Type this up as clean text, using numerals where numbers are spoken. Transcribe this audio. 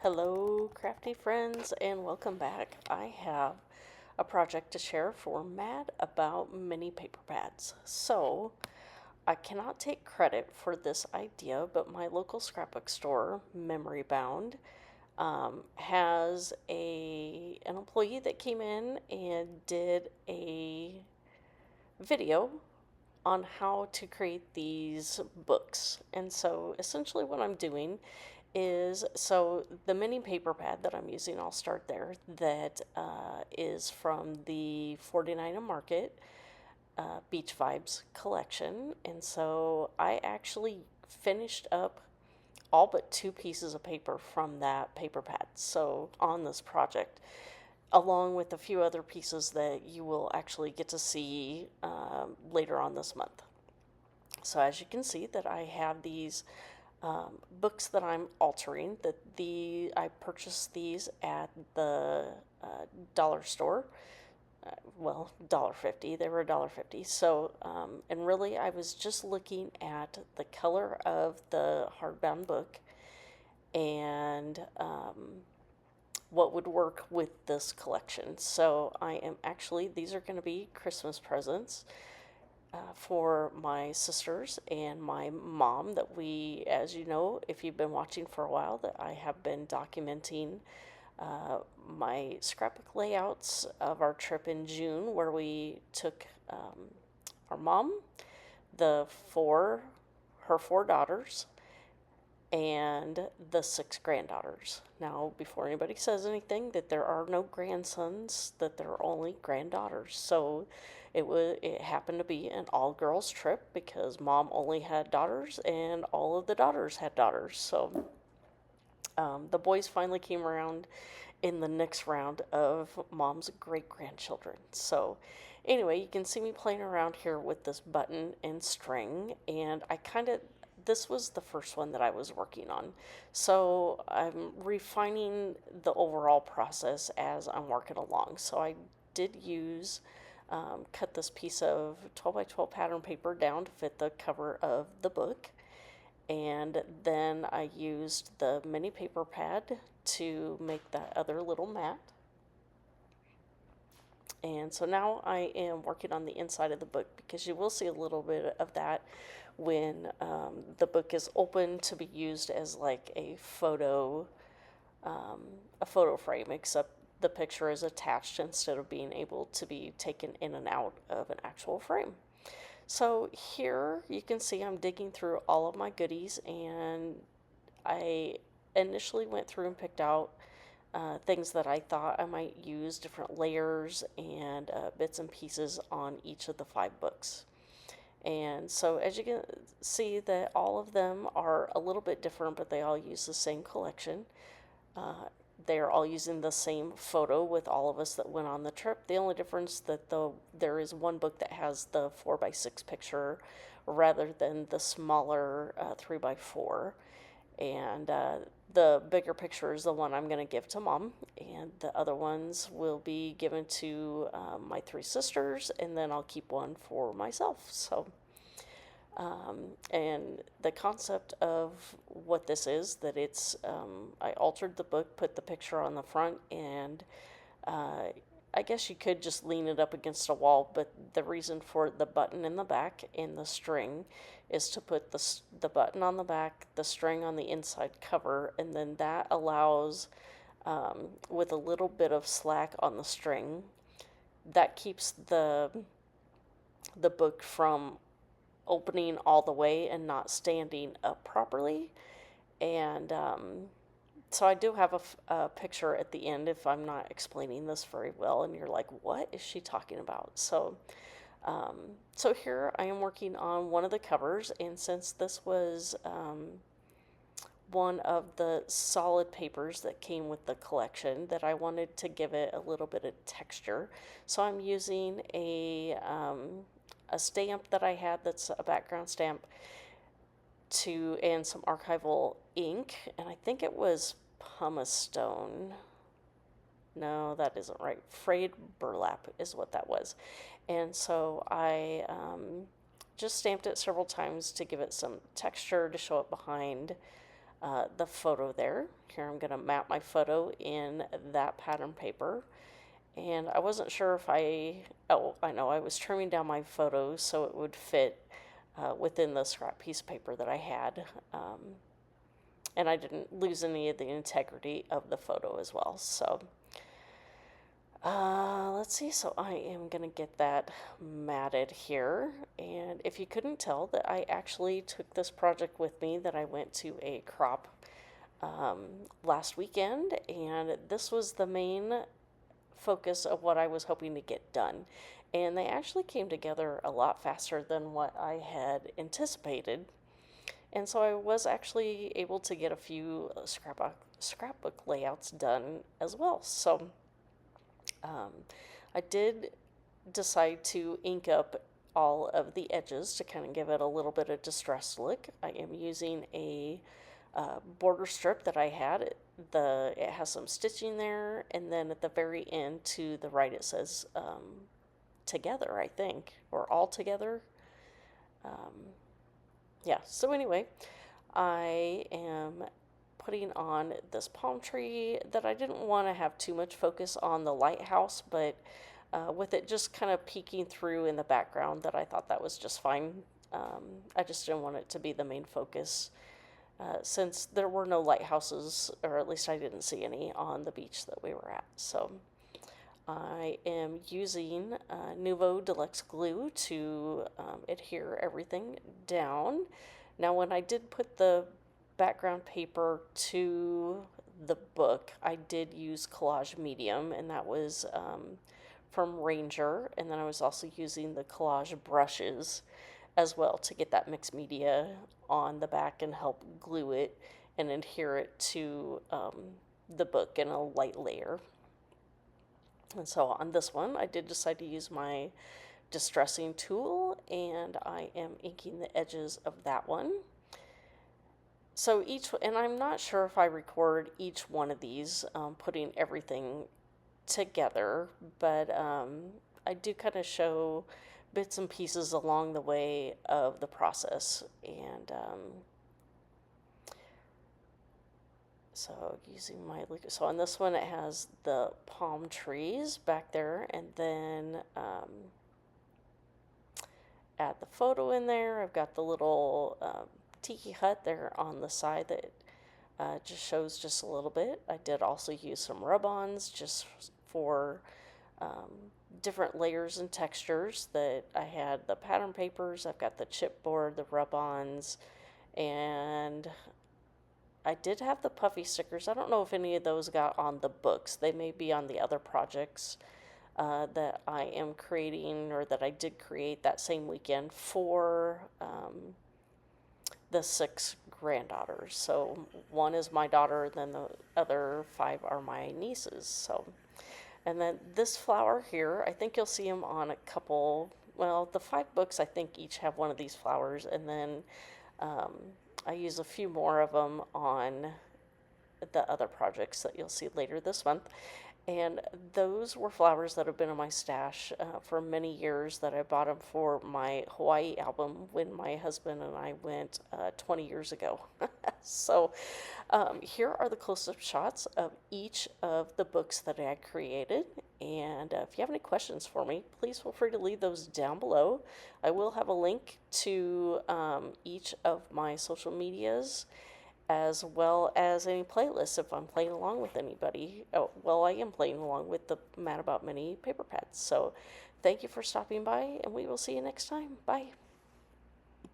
Hello, crafty friends, and welcome back. I have a project to share for Mad About Mini Paper Pads. So, I cannot take credit for this idea, but my local scrapbook store, Memory Bound, has an employee that came in and did a video on how to create these books. And so essentially what I'm doing is, so the mini paper pad that I'm using, I'll start there, that is from the 49 and Market Beach Vibes collection. And so I actually finished up all but two pieces of paper from that paper pad. So on this project, along with a few other pieces that you will actually get to see later on this month. So as you can see that I have these books that I'm altering. I purchased these at the dollar store. Well, $1.50. They were $1.50. So, and really, I was just looking at the color of the hardbound book and what would work with this collection. So, these are going to be Christmas presents for my sisters and my mom that as you know, if you've been watching for a while, that I have been documenting my scrapbook layouts of our trip in June where we took our mom, her four daughters, and the six granddaughters. Now, before anybody says anything, that there are no grandsons, that there are only granddaughters. So it happened to be an all-girls trip because mom only had daughters and all of the daughters had daughters. So the boys finally came around in the next round of mom's great-grandchildren. So anyway, you can see me playing around here with this button and string, and this was the first one that I was working on. So I'm refining the overall process as I'm working along. So I did cut this piece of 12 by 12 pattern paper down to fit the cover of the book. And then I used the mini paper pad to make that other little mat. And so now I am working on the inside of the book because you will see a little bit of that when the book is open to be used as like a photo frame, except the picture is attached instead of being able to be taken in and out of an actual frame. So here you can see I'm digging through all of my goodies, and I initially went through and picked out things that I thought I might use, different layers and bits and pieces on each of the 5 books. And so as you can see that all of them are a little bit different, but they all use the same collection. They are all using the same photo with all of us that went on the trip. The only difference that there is one book that has the 4x6 picture rather than the smaller 3x4. And the bigger picture is the one I'm going to give to mom, and the other ones will be given to my 3 sisters, and then I'll keep one for myself. So and the concept of what this is, that I altered the book, put the picture on the front, and I guess you could just lean it up against a wall, but the reason for the button in the back and the string is to put the button on the back, the string on the inside cover, and then that allows, with a little bit of slack on the string, that keeps the book from opening all the way and not standing up properly. And so I do have a picture at the end if I'm not explaining this very well and you're like, what is she talking about? So so here I am working on one of the covers, and since this was one of the solid papers that came with the collection, that I wanted to give it a little bit of texture, so I'm using a stamp that I had that's a background stamp and some archival ink, and I think it was pumice stone. No, that isn't right. Frayed burlap is what that was. And so I just stamped it several times to give it some texture to show it behind the photo there. Here I'm going to map my photo in that pattern paper. And I wasn't sure if oh, I know, I was trimming down my photo so it would fit within the scrap piece of paper that I had. And I didn't lose any of the integrity of the photo as well. So let's see. So I am going to get that matted here. And if you couldn't tell, that I actually took this project with me, that I went to a crop last weekend, and this was the main focus of what I was hoping to get done. And they actually came together a lot faster than what I had anticipated. And so I was actually able to get a few scrapbook layouts done as well. So I did decide to ink up all of the edges to kind of give it a little bit of distressed look. I am using a border strip that I had. It has some stitching there, and then at the very end to the right it says together, I think, or all together. Yeah, so anyway, I am putting on this palm tree that I didn't want to have too much focus on the lighthouse, but with it just kind of peeking through in the background, that I thought that was just fine. I just didn't want it to be the main focus, since there were no lighthouses, or at least I didn't see any on the beach that we were at. So I am using Nuvo Deluxe glue to adhere everything down. Now, when I did put the background paper to the book, I did use collage medium, and that was from Ranger. And then I was also using the collage brushes as well to get that mixed media on the back and help glue it and adhere it to the book in a light layer. And so on this one, I did decide to use my distressing tool, and I am inking the edges of that one. So and I'm not sure if I record each one of these, putting everything together, but I do kind of show bits and pieces along the way of the process. And so using my, so on this one it has the palm trees back there, and then add the photo in there. I've got the little tiki hut there on the side that just shows just a little bit. I did also use some rub-ons just for different layers and textures. That I had the pattern papers, I've got the chipboard, the rub-ons, and I did have the puffy stickers. I don't know if any of those got on the books. They may be on the other projects that I am creating, or that I did create that same weekend for the 6 granddaughters. So one is my daughter, then the other 5 are my nieces. So, and then this flower here, I think you'll see them on a couple, well, the 5 books I think each have one of these flowers, and then I use a few more of them on the other projects that you'll see later this month. And those were flowers that have been in my stash for many years, that I bought them for my Hawaii album when my husband and I went 20 years ago. So here are the close-up shots of each of the books that I created. And if you have any questions for me, please feel free to leave those down below. I will have a link to each of my social medias, as well as any playlists if I'm playing along with anybody. Oh, well, I am playing along with the Mad About Mini paper pads. So thank you for stopping by, and we will see you next time. Bye.